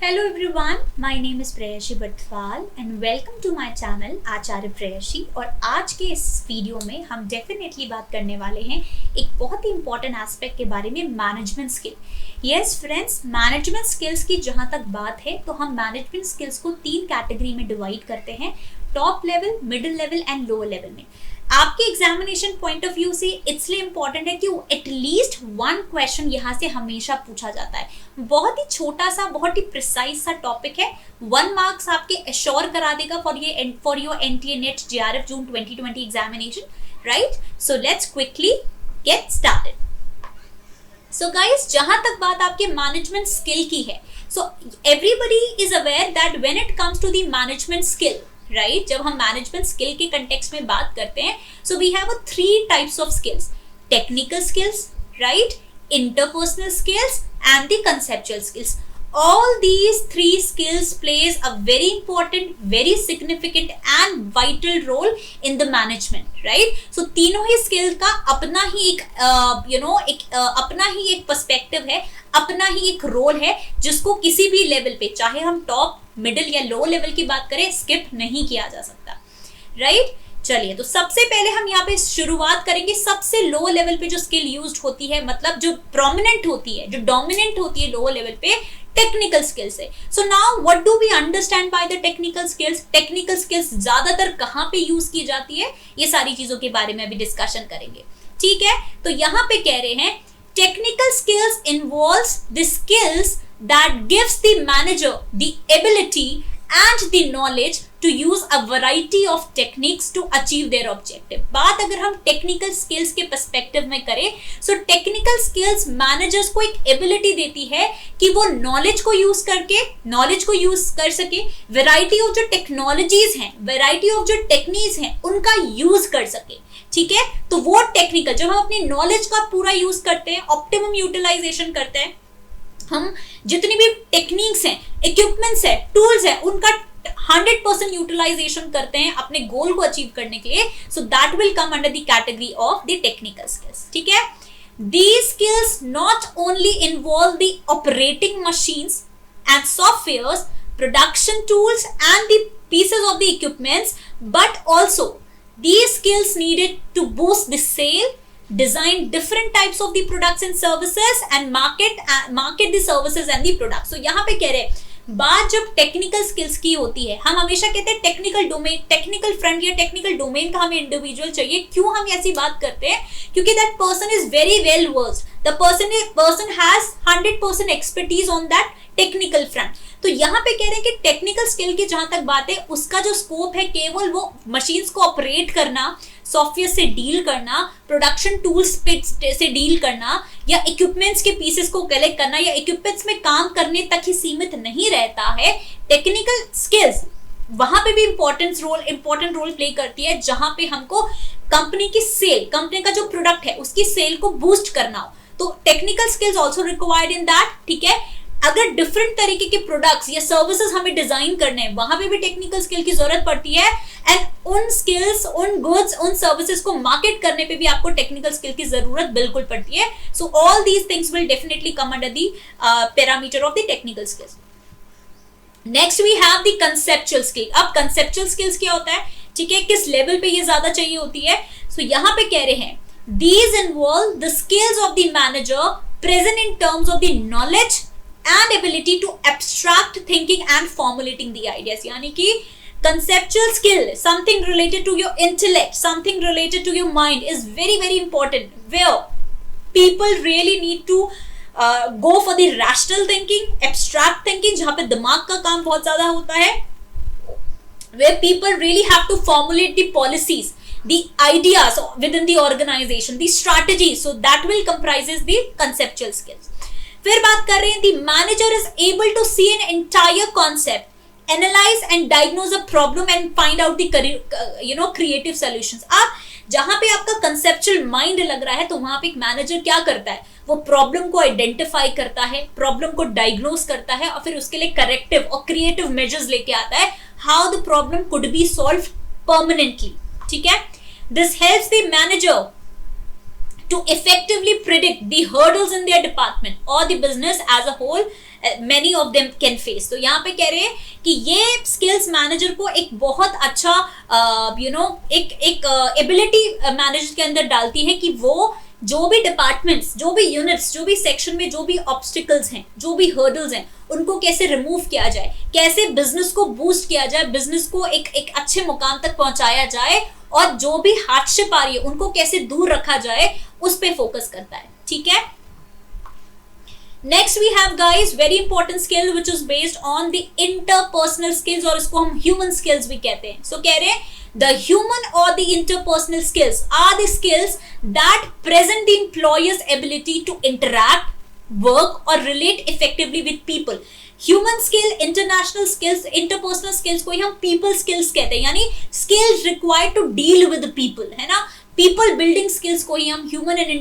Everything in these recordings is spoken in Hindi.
Hello everyone, my name is Preyashi Bhatwal and welcome to my channel आचार्य प्रेयशी। और आज के इस वीडियो में हम डेफिनेटली बात करने वाले हैं एक बहुत ही इंपॉर्टेंट एस्पेक्ट के बारे में, management skill. Yes friends, management skills की जहां तक बात है तो हम मैनेजमेंट स्किल्स को 3 कैटेगरी में डिवाइड करते हैं, top level, middle level and lower level में। आपके एग्जामिनेशन पॉइंट ऑफ व्यू से इसलिए इंपॉर्टेंट है कि एटलीस्ट 1 क्वेश्चन यहाँ से हमेशा पूछा जाता है। बहुत ही छोटा सा, बहुत ही प्रिसाइज सा टॉपिक है। 1 मार्क्स आपके एश्योर करा देगा for your NTA NET JRF June 2020 examination, right? So let's quickly get started. So guys, जहां तक बात आपके मैनेजमेंट स्किल की है, so everybody is aware that when it comes to the management skill, right, जब हम मैनेजमेंट स्किल के कंटेक्स्ट में बात करते हैं, so we have 3 types of skills: technical skills, right, interpersonal skills and the conceptual skills. All these 3 skills plays a very important, very significant and vital role in the management, right? So तीनों ही स्किल का अपना ही एक अपना ही एक पर्सपेक्टिव है, अपना ही एक रोल है, जिसको किसी भी लेवल पे, चाहे हम टॉप, मिडिल या लो लेवल की बात करें, स्किप नहीं किया जा सकता, राइट? चलिए, तो सबसे पहले हम यहाँ पे शुरुआत करेंगे सबसे लो लेवल पे जो स्किल यूज्ड होती है, मतलब जो प्रोमिनेंट होती है, जो डोमिनेंट होती है लो लेवल पे, टेक्निकल स्किल्स है। So now what do we understand by the technical skills? Technical skills ज्यादातर कहाँ पे यूज की जाती है, ये सारी चीजों के बारे में अभी डिस्कशन करेंगे, ठीक है? तो यहाँ पे कह रहे हैं technical skills involves the skills that gives the manager the ability and the knowledge to use a variety of techniques to achieve their objective। बात अगर हम टेक्निकल स्किल्स के पर्सपेक्टिव में करें, सो टेक्निकल स्किल्स मैनेजर्स को एक एबिलिटी देती है कि वो नॉलेज को यूज कर सके, वैरायटी ऑफ जो टेक्नोलॉजीज हैं, वैरायटी ऑफ जो टेक्निक्स हैं, उनका यूज कर सके, ठीक है? तो वो टेक्निकल, जब हम अपनी नॉलेज का पूरा यूज करते हैं, ऑप्टिमम यूटिलाइजेशन करते हैं, हम जितनी भी टेक्निक्स हैं, इक्विपमेंट्स है, टूल्स है, उनका 100% यूटिलाइजेशन करते हैं अपने गोल को अचीव करने के लिए, so that will come under the category of the technical skills, ठीक है? These skills not only involve the operating machines and softwares, production tools and the pieces of the equipments, but also these skills needed to boost the sale, design different types of the products and services and market the services and the products। So यहाँ पे कह रहे हैं, बात जब टेक्निकल स्किल्स की होती है, हम हमेशा कहते हैं टेक्निकल डोमेन, टेक्निकल फ्रंट या टेक्निकल डोमेन का हमें इंडिविजुअल चाहिए। क्यों हम ऐसी बात करते हैं? क्योंकि that person is very well versed, the person has 100% expertise on that technical front. तो यहाँ पे कह रहे हैं कि टेक्निकल स्किल की जहां तक बात है, उसका जो स्कोप है केवल वो मशीन्स को ऑपरेट करना, सॉफ्टवेयर से डील करना, प्रोडक्शन टूल्स से डील करना, या इक्विपमेंट्स के पीसेस को कलेक्ट करना, या इक्विपमेंट्स में काम करने तक ही सीमित नहीं रहता है। टेक्निकल स्किल्स वहां पे भी इंपॉर्टेंट रोल प्ले करती है, जहां पे हमको कंपनी की सेल, कंपनी का जो प्रोडक्ट है उसकी सेल को बूस्ट करना हो, तो technical skills also required in that, ठीक है? अगर डिफरेंट तरीके के प्रोडक्ट्स या सर्विसेज हमें डिजाइन करने हैं, वहां पे भी टेक्निकल स्किल की जरूरत पड़ती है, एंड उन स्किल्स, उन गुड्स, उन सर्विसेज को मार्केट करने पे भी आपको टेक्निकल स्किल की जरूरत बिल्कुल पड़ती है। So all these things will definitely come under the parameter of the technical skills. Next we have the conceptual skill. अब कंसेप्चुअल स्किल्स क्या होता है, ठीक है? किस लेवल पे ये ज्यादा चाहिए होती है? सो यहाँ पे कह रहे हैं, these involve the skills of the manager present in terms of the knowledge and ability to abstract thinking and formulating the ideas। यानी कि conceptual skill, something related to your intellect, something related to your mind is very very important, where people really need to go for the rational thinking, abstract thinking, जहाँ पे दिमाग का काम बहुत ज्यादा होता है, where people really have to formulate the policies, the ideas within the organization, the strategies, so that will comprises the conceptual skills। फिर बात कर रहे हैं, the manager is able to see an entire concept, analyze and diagnose a problem and find out the creative solutions। आप जहां पे आपका conceptual mind लग रहा है, तो वहां पे एक मैनेजर क्या करता है, वो प्रॉब्लम को आइडेंटिफाई करता है, प्रॉब्लम को डायग्नोज करता है, और फिर उसके लिए करेक्टिव और क्रिएटिव मेजर्स लेके आता है, how the problem could be solve permanently, ठीक है? This helps the manager to effectively predict the hurdles in their department or the business as a whole many of them can face. तो यहाँ पे कह रहे हैं कि ये skills manager को एक बहुत अच्छा एक ability manager के अंदर डालती है कि वो जो भी डिपार्टमेंट्स, जो भी यूनिट्स, जो भी सेक्शन में जो भी ऑब्स्टिकल्स हैं, जो भी हर्डल्स हैं, उनको कैसे रिमूव किया जाए, कैसे बिजनेस को बूस्ट किया जाए, बिजनेस को एक अच्छे मुकाम तक पहुंचाया जाए, और जो भी हार्डशिप आ रही है उनको कैसे दूर रखा जाए, उस पे फोकस करता है. ठीक है. Next we have guys very important skill which is based on the interpersonal skills, और इसको हम ह्यूमन स्किल्स भी कहते हैं. सो कह रहे हैं the human or the interpersonal skills are the skills that present the employer's ability to interact, work or relate effectively with people. Human skill, international skills, interpersonal skills को ही हम people skills कहते हैं, यानी skills required to deal with people, है ना. people building skills को ही हम human and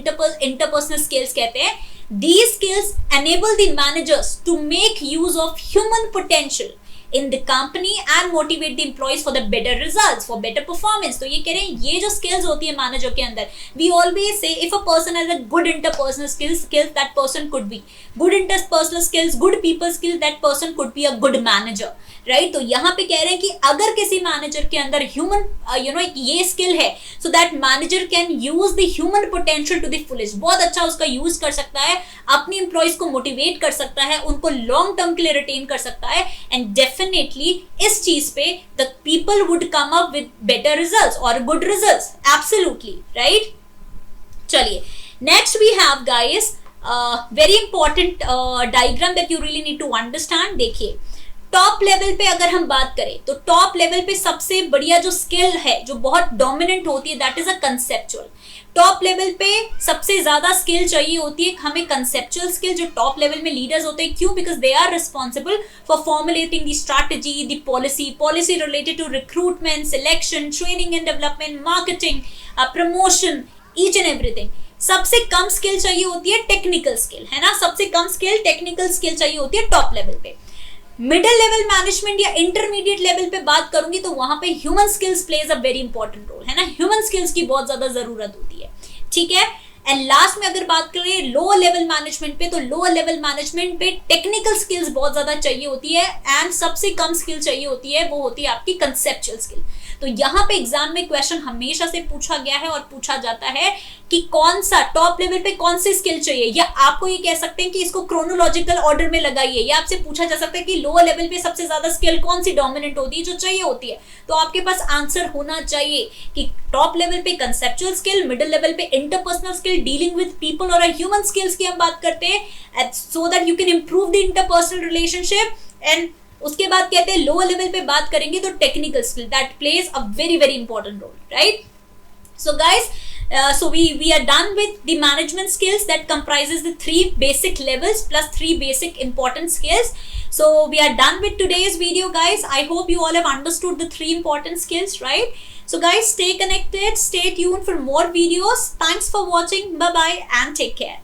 interpersonal skills कहते हैं. These skills enable the managers to make use of human potential in the company and motivate the employees for the better results, for better performance. तो ये कह रहे हैं ये जो skills होती है मैनेजर के अंदर, we always say if a person has a good interpersonal skills that person could be good interpersonal skills, good people skills, that person could be a good manager, right? तो यहाँ पे कह रहे हैं कि अगर किसी मैनेजर के अंदर ह्यूमन एक ये स्किल है, so that manager can use the human potential to the fullest, बहुत अच्छा उसका यूज कर सकता है, अपनी एम्प्लॉइज को मोटिवेट कर सकता है, उनको लॉन्ग टर्म के लिए रिटेन कर सकता है, एंड डेफिनेटली इस चीज पे the people would come up with better results और गुड रिजल्ट्स. Absolutely right. चलिए next we have guys very important diagram that you really need to understand. देखिए टॉप लेवल पे अगर हम बात करें तो टॉप लेवल पे सबसे बढ़िया जो स्किल है, जो बहुत डोमिनेंट होती है, that is a conceptual. Top level पे सबसे ज्यादा स्किल चाहिए होती है हमें कंसेप्चुअल स्किल. जो टॉप लेवल में लीडर्स होते हैं, क्यों? Because they are responsible for formulating the strategy, the policy related to recruitment, selection, training and development, marketing, promotion, each and everything. सबसे कम स्किल चाहिए होती है टेक्निकल स्किल, है ना. सबसे कम स्किल टेक्निकल स्किल चाहिए होती है टॉप लेवल पे. मिडिल लेवल मैनेजमेंट या इंटरमीडिएट लेवल पे बात करूंगी तो वहां पे human skills plays a very important role, है ना. ह्यूमन स्किल्स की बहुत ज्यादा जरूरत होती है. ठीक है. एंड लास्ट में अगर बात करें लोअर लेवल मैनेजमेंट पे, तो लोअर लेवल मैनेजमेंट पे टेक्निकल स्किल्स बहुत ज्यादा चाहिए होती है, एंड सबसे कम स्किल चाहिए होती है, वो होती है आपकी कंसेप्चुअल स्किल. तो यहाँ पे एग्जाम में क्वेश्चन हमेशा से पूछा गया है और पूछा जाता है कि कौन सा टॉप लेवल पे कौन सी स्किल चाहिए, या आपको ये कह सकते हैं कि इसको क्रोनोलॉजिकल ऑर्डर में लगाइए, या आपसे पूछा जा सकता है कि लोअर लेवल पे सबसे ज्यादा स्किल कौन सी डोमिनेंट होती है, जो चाहिए होती है. तो आपके पास आंसर होना चाहिए कि टॉप लेवल पे कंसेप्चुअल स्किल, मिडिल लेवल पे interpersonal skill, dealing with people और ह्यूमन स्किल्स की हम बात करते हैं, so that you can improve the interpersonal relationship. And उसके बाद कहते हैं लोअर लेवल पे बात करेंगे तो technical skill, that plays a very very important role, right. So guys, so we are done with the management skills that comprises the 3 basic levels plus 3 basic important skills. So we are done with today's video, guys. I hope you all have understood the 3 important skills, right? So guys, stay connected, stay tuned for more videos. Thanks for watching. Bye bye and take care.